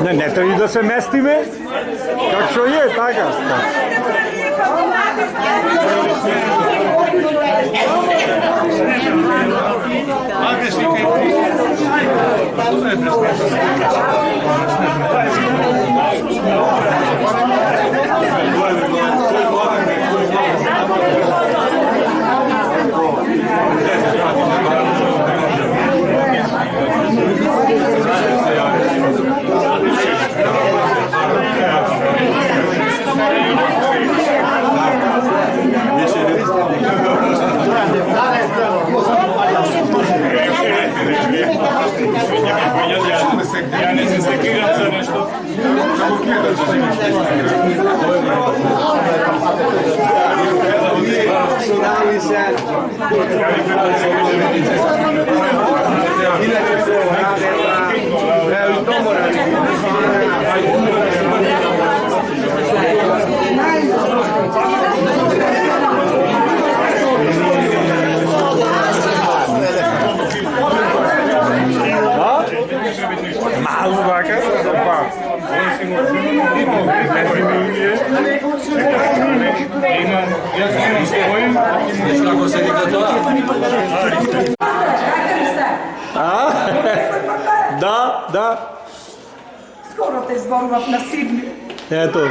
Не треба да се местиме, как што е, така. Ja ne znam sekirat za nešto. Malo vaker, Да. Скоро те зборував на Сидни. Ето.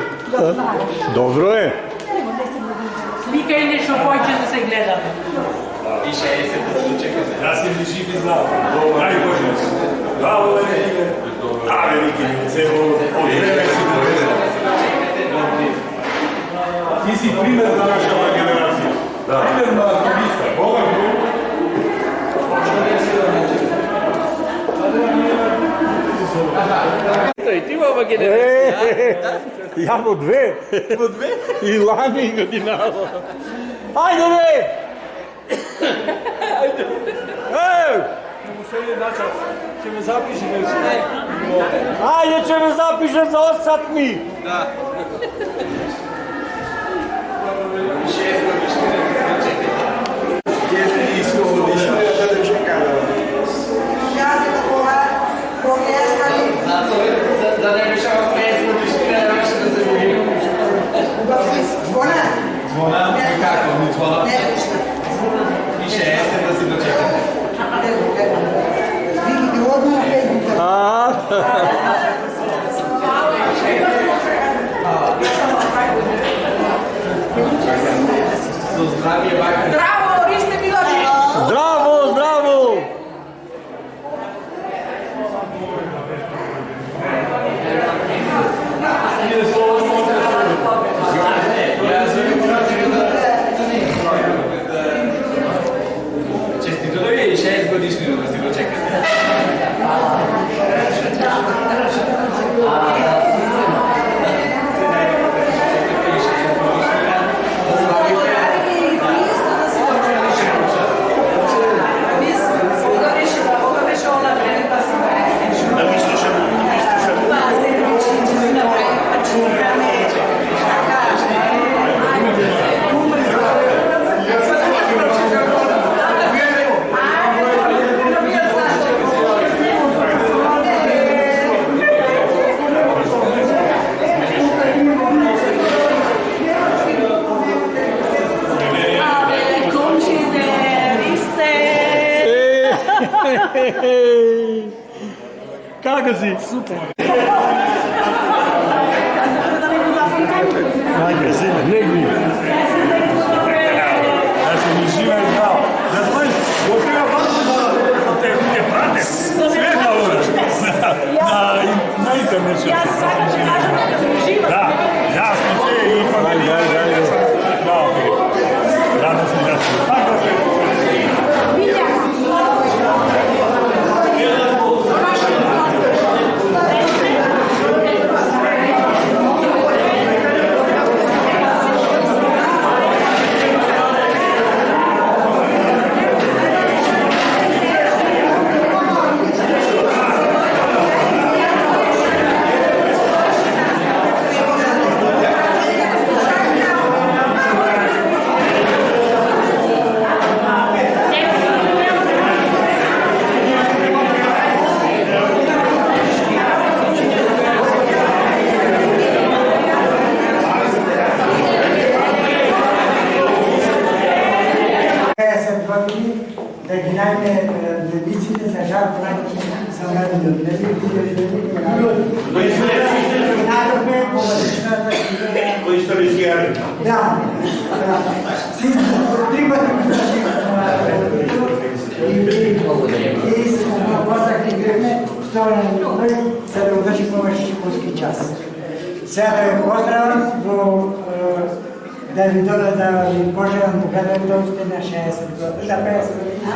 Добро е. Викай нещо повече да се гледаме. Da si mi živi zdrav. Najbolje. Bravo, velike. Da, velike. Odrebe si do mene. Ti si primjer za naša generacija. Primjer na aktivista. Boga gru. И ти баба генерация. Ja po dve. По две? I lani i godinalo. Ajde bе! Će me zapiši nešto. Ajde će me zapiše za 8 satmi. Да. Да не решава Facebook и ще трябва да се видим. Звона? Како? Не звона? Пише есен да си дочекате. До здравие, бака. Браво, Ристе Милош! Здраво! Честито да ви е 6 годишни да си дочекате. Kako si? Super. Ajde, sine, negdje. Ja sam mi živa i zdrav. Da znaš, otvira važno da te prate. Sve na uraš. Na internetu. Ja sada ću kažem da sam živa. Da, jasno sve i familija. Da, okej. Rado sam jasno. Tako se. godini, da gi najme mislite za žal pravi sa mladom. Naravno, povodično da Koji istorijski arhiv. da, tribate i smo postakli grevne, što nam je sada udočimo vaš školski čas. Sada pozdravljam da vi dolazali i poželjam da gledam da uste na 60 godina, na 50 godina.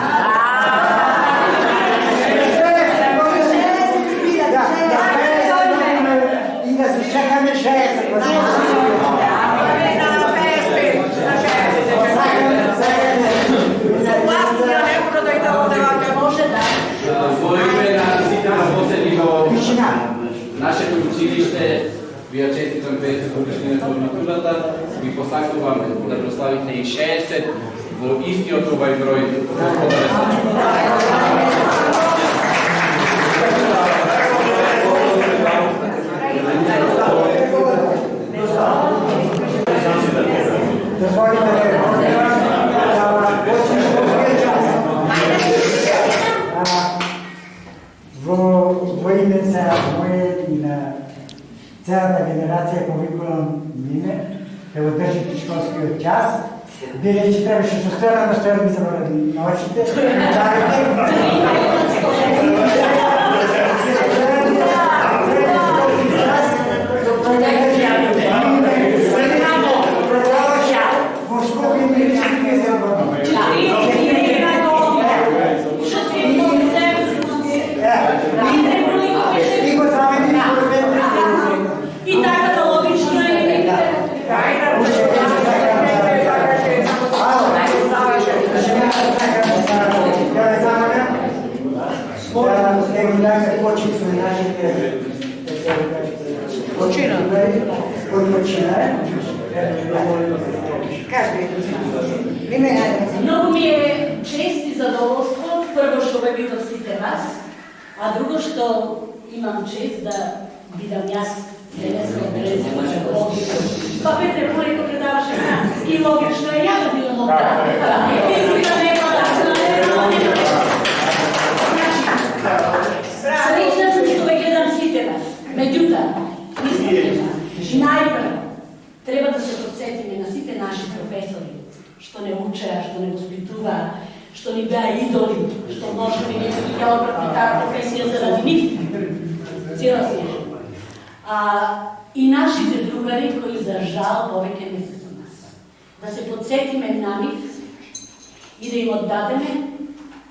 I da se čekame 60 godina. Нашето училище ви ја честитам 50 годишнината од матурата, ви посакувам да прославите и 60 во истиот овај број. Господаре Во име за моје и на целата генерација повикувам име, да го држите школскиот час, бидејќи требаше со стојано ми заборади научите, во Скопје ми решили се И така логично е. Многу ми е чест и задоволство, прво што ве видов сите вас, а друго што имам чест да бидам јас денеска одбелезена логично. Па Петре Поliko предаваше француски и логично е ја да бидам овда. Физика нема да среќна сум што ве гледам сите вас. Меѓутоа, мислам најпрво треба да се подсетиме на сите наши професори што не учеа, што не воспитуваа, што ни беа идоли, што може би некои ги одбрати таа професија заради нив. Цела снежа. И нашите другари кои за жал повеќе не се со нас. Да се подсетиме на нив и да им оддадеме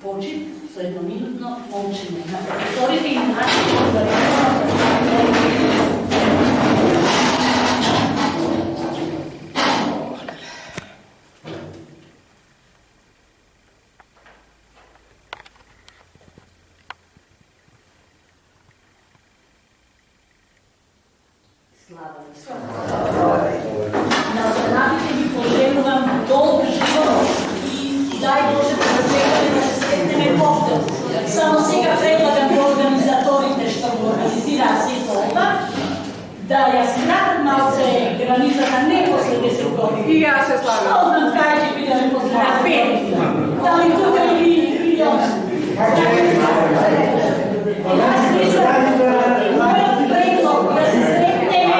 почит со едноминутно молчење на професорите и на нашите другари. На останатите ги пожелувам долг живот и дај Боже да чекаме да се сретнеме повтор. Само сега предлагам до организаторите што го организираа сето ова да ја скратат малце границата не после 10 години. И јас се слагам. Што знам кај ќе бидеме после 5? Дали тука или онда? Јас мислам, мојот предлог да се сретнеме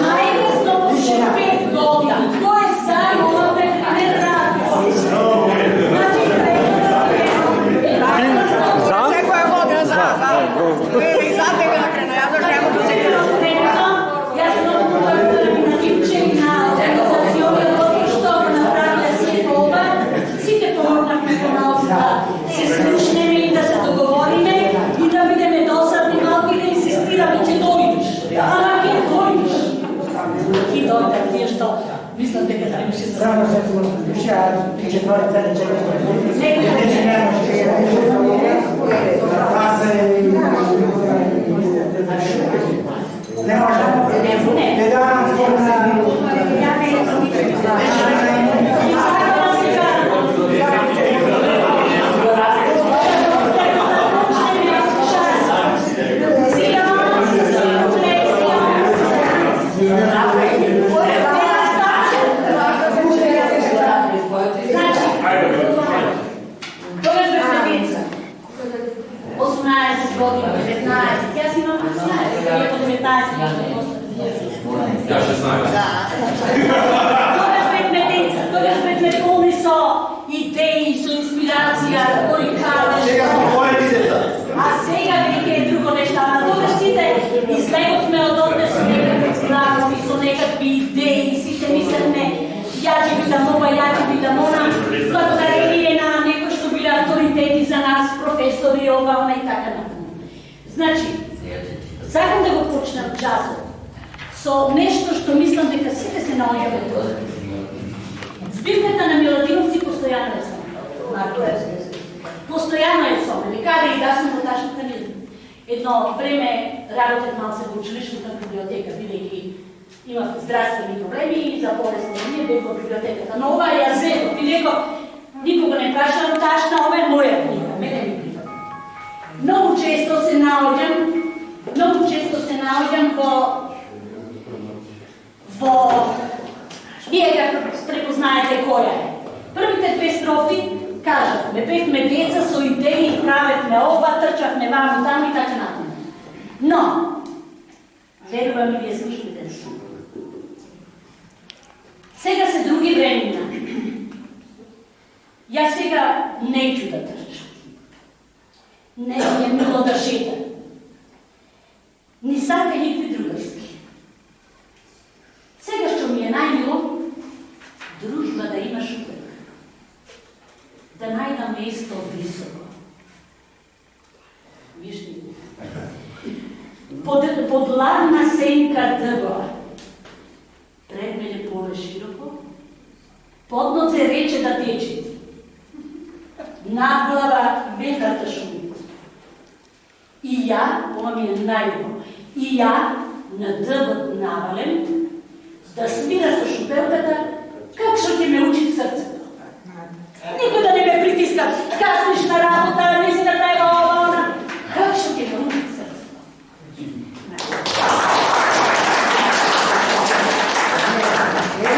највесно после 5 година. Кој за ова не ради? Секоја година за. Или за тебе на крена, јас зашто јамо да се гледам. Јас многу благодарам на Димче и на организацијата што го направиле сето ова. Сите помогнавме помалку да се слушнеме и да се договориме и да бидеме досадни малку и да инсистираме ќе дојдеш. Ама ќе дојдеш. И дојдат тие што мислам дека требаше да Само се му душа, четворица да чекаме. Не може. Не давам спомна. години, 19, аз имам 16, вие по 19, Ja 16. Тогаш бевме деца, тогаш бевме полни со идеи, со инспирација, кои кале. Сега сме твоите деца. А сега веќе е друго нешто, ама тогаш сите излеговме од овде со некакви главности, со некакви идеи, сите мислевме ја ќе бидам ова, ја ќе бидам она, благодарение на некои што биле авторитети за нас, професори, ова, она и така натаму. Значи, сакам да го почнам джазот со нешто што мислам дека сите се наоѓаме тоа. Збирката на Миладиновци постојано е со мене. Постојано е со мене, каде и да сум во ташната мила. Едно време работев малце во училишната библиотека, бидејќи имав здравствени проблеми и за болесни ние бев во библиотеката. Но ова ја зедов и реков, никога не прашам ташна, ова е моја книга, мене ми припада. Многу често се наоѓам во вие како препознаете која е. Првите две строфи кажат, бевме деца со идеи, правевме ова, трчавме ваму, таму и така натаму. Но, верувам и вие слушате да сум. Сега се други времена. Јас сега неќу да трчам. Не ми е мило да шетам. Ни сака никакви другарски. Сега што ми е најмило, дружба да имаш увек. Да најдам место високо. Вишни. Под ладна сенка дрва. Пред мене поле широко. Под нозе рече да тече. Над глава ветрата шуми. И ја, ова ми е најмило, и ја на дрвот навалем, да свира со шупелката, как што ќе ме учи срцето. Никој да не ме притиска, касниш на работа, не си да треба ова, она. Как што ќе ме учи срцето.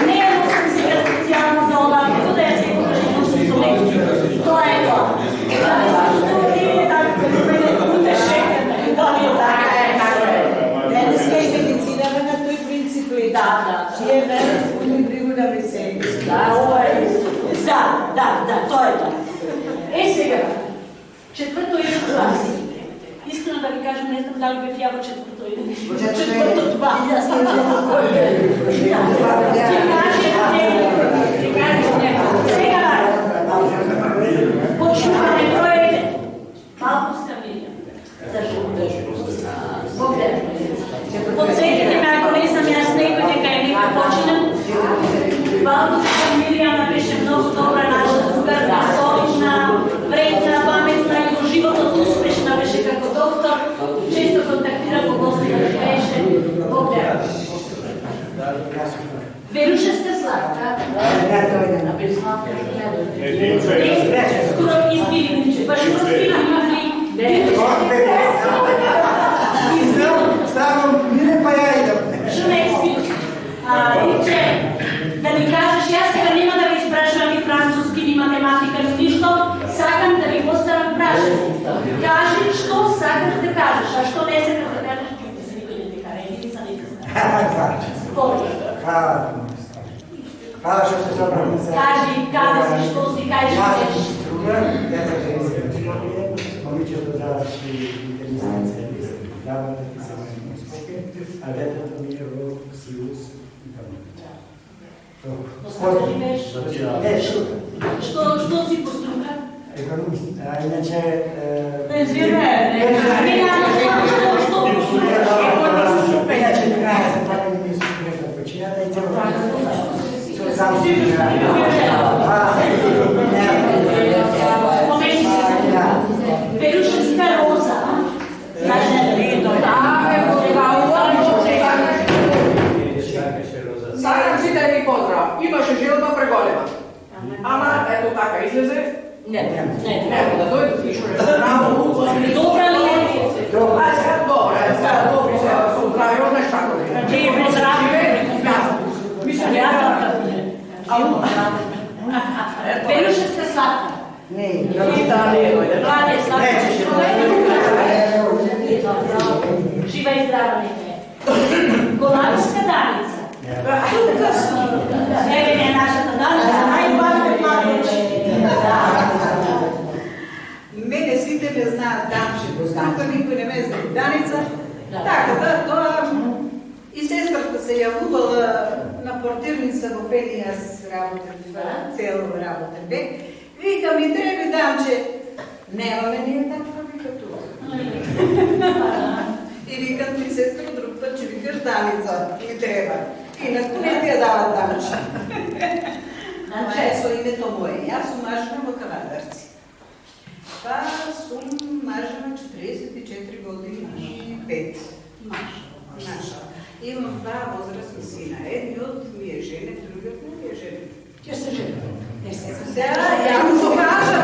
Не е носим сега специјално за ова, како да ја се покажи носим со лекција. Тоа е тоа. Да не се студије, така да ме утешете, да ми е така. Денеска и медицинава на тој принцип и да, чие вере спони бригу да ми се. Да, ова е. Да, тоа е тоа. Е сега, четврто и клас. Искрено да ви кажам, не знам дали бев ја во четврто или четврто два. Јас не знам кој е. Ќе кажем некој. Сега, почнуваме проекте. Малковска милија. Зашто? Бог да. Подсетите ме, ако не сам јас некој, дека е некој починен. Малковска Милијана беше многу добра наша другарка, солична, вредна, паметна и во животот успешна беше како доктор. Често контактира во гости да беше. Бог да. Верушевска Славка. Скоро избили, баш разбира имали. Ставам, мине па ја идам. Што не избили? Да ми кажеш, јас сега нема да ви испрашувам ни француски, ни математика, ни ништо, сакам да ви поставам прашање. Кажи што сакаш да кажеш, а што не сакаш да кажеш, чујте се, никој не те кара, едини са не те Hvala što ste se obrali za... Кажи, каде си, што си, кај Ja sam живееш? struja, deca ženske psihologije, momичето завърши интелигенция, работата се на успехи, а детето ми е в СИУС и така. Што живееш? Не, шука. Што си по струка? Економист. Иначе... Пензионер, не, што по струка? Иначе накрая съм така да ми изкупилета почината и цяло. Сам си Верушевска Роза. Сакам си да ви поздрав. Имаше жилба преголема. Ама, ето така излезе. Не. Да дојде слишно право. Добра ли е? А сега добре, сега добри се со здравје, знаеш како ли. Ти е поздравите. Мислам, Ја така буде. Верушевска Славка. Не, Италија дојде. Това не е Славка. Жива и здрава нека е. Голандска Даница. Не, нашата Даница, най-важна младичка. Мене сите ме знаят Данче, тук никой не ме знае Даница. Така, това и сестрата се явувала на портирница в Ели, аз работен, цел работен век. Вика ми, треба Данче, немаме ние таква вика тук. И викам ти сестра друг път, че викаш Даница, ми трябва. Инако не ти я дават Данче. Това е со името мое. Аз съм мажена в Кавадарци. Това съм мажена 44 години и 5. Наша. Имам два възрастни сина. Едни от ми е женен, другият не ми е женен. Ще се жени. Сега, я му се кажа,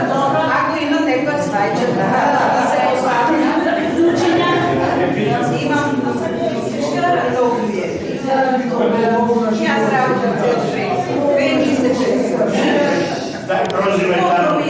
ако има некоя свайче, да се остави. Имам всичка много ми е. И аз работам цел човек. 2 месеца. Дай проживай там.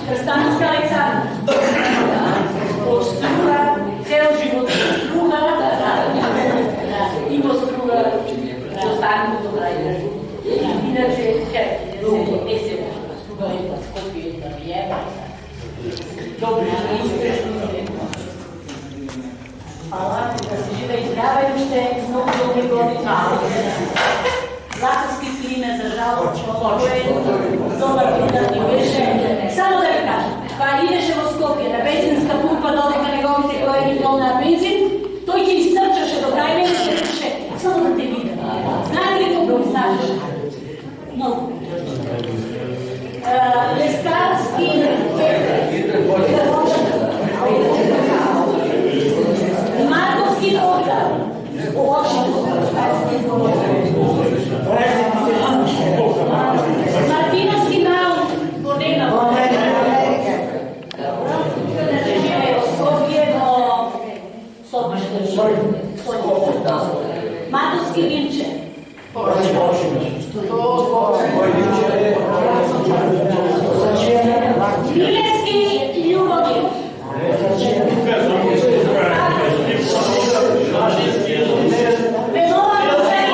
Кръстанска Александра. От струга, цел живот струга, има струга, останало добра и иначе не се струга и Скопие и Тавиева. Добре, Хвала, да се жива и здрава и още много добри години. Латърски климе за жалост, добър трудът ни беше. Само да ви кажа, това идеше в Скопие, на бензинска пумпа, додека неговите коени долна Leskarski Markovski Bogdan. Martinovski Naum, Borena. Matovski Vinče. Milenski Ljubomir. Venova Ljubomir.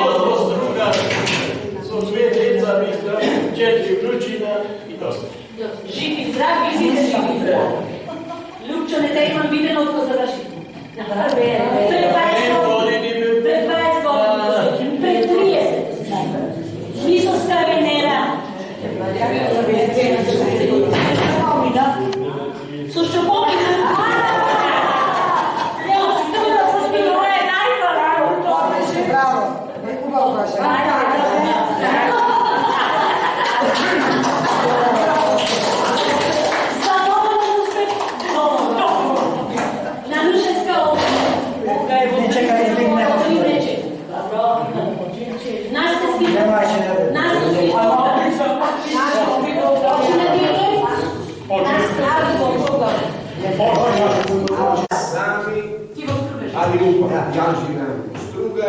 Živ i zdrav, vidite živ i zdrav. Ljubčo, ne da imam videno ko završiti. Pred 20 godina, pred 30. Misovska Venera. Слушай, помни, Браво! Хубаво беше. Ali Lupa, ja živim u Struga,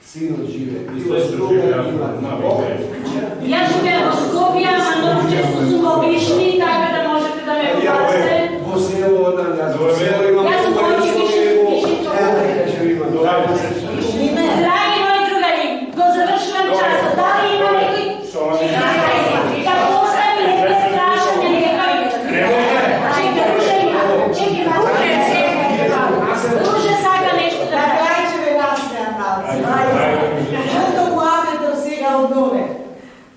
sinoć žive iz Struga, ima Ja živim u Skopje, a mnogo često su obišni, tako da možete da me ubacite. Po selu odam, ja sam selu, imam Dragi moji drugari, do završenog časa, da li ima neki... Da postavi neke strašne lijekovi. Druže Saga nešto da radi. Kaj će me nasmejati malce? Što glave do vsega obnove.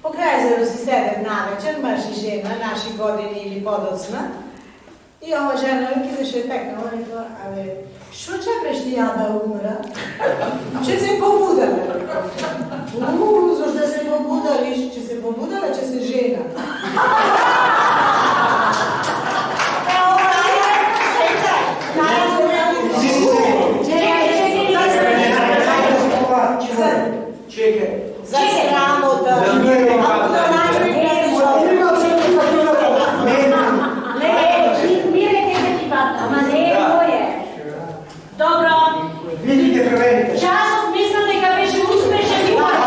Po Krajzeru si sedem na večer, imaš i žena, naši godini ili podocna. I ova žena, ki se še pekne, ona rekla, ali što čekaš ti ja da umra? Če se pobudala. Zašto se pobudališ? Če se pobudala, če se žena. Čekaj. Za sramota. Dobro. Vidite, proverite. Časov mislim, da ga беше uspešen i vaš.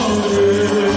Ovaj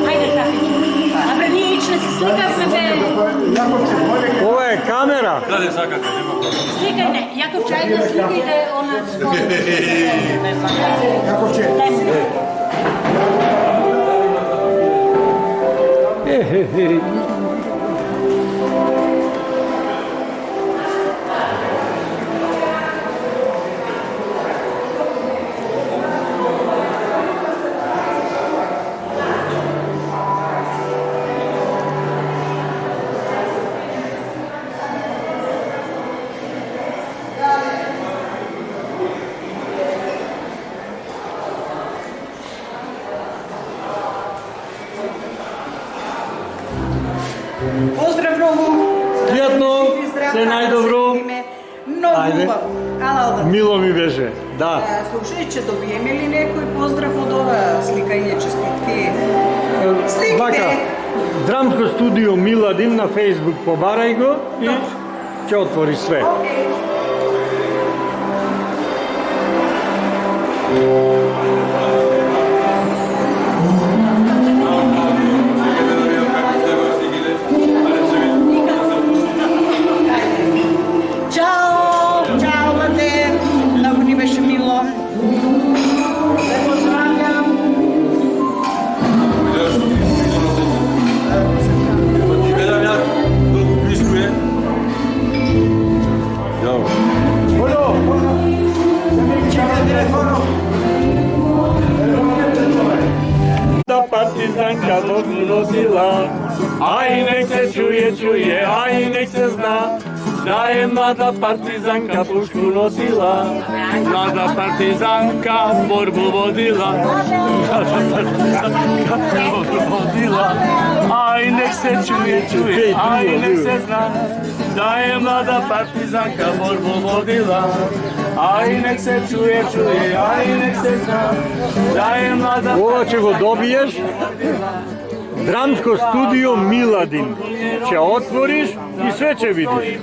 Hajde, kafić. Abre, nije ići da se slikaš na mene. Ovo je kamera. Slikaj ne, Jakov čaj da slikajte ona skoro. Kako će? Pozdrav mnogo. Prijetno, sve najdobro. Много Ajde. убаво. Ала да. Milo mi beže, da. Слушай, че добиеме ли некој поздрав од ова сликање честитки? Сликите. Vaka, dramsko studio Miladin na Facebook, pobaraj go i će otvori sve. Окей. Чао, чао, Младен. Много ни беше мило. Те поздравljam. Da partizanka nogu nosila, aj nek se čuje, aj nek se zna, da je mlada partizanka pušku nosila, mlada partizanka borbu vodila, mlada partizanka borbu vodila, aj nek se čuje, aj nek se zna, da je mlada partizanka borbu vodila, aj nek se čuje, aj nek se zna, da je mlada Ovo čego dobiješ, dramsko studio Miladin. Će otvoriš i sve će vidiš.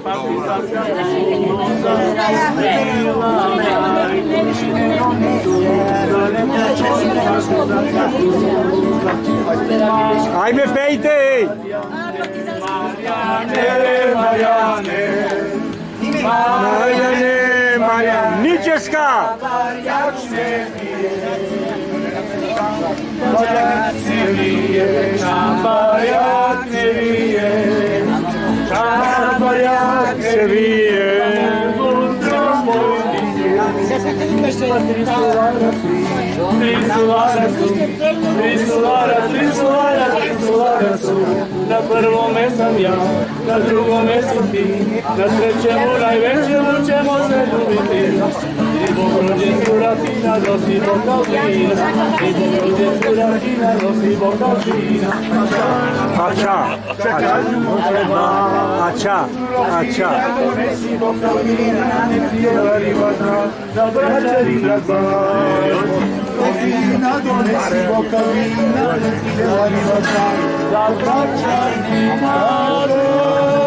Ajme pejte, ej! Marijane, Marijane, Ničeska! Čabajak ne vije, čabajak se vije, jutro moj Tri su, na prvome sam ja, na drugome si ti, na trećemu najvećemu ćemo se ljubiti. I Bogrođe Suratina nosi bokal vina, i Bogrođe Suratina nosi bokal vina. Ača, ača, ača. Donesi bokal vina, nek cijela riba zna, da braća riba zna. Donesi bokal vina, nek cijela riba zna, da braća riba zna.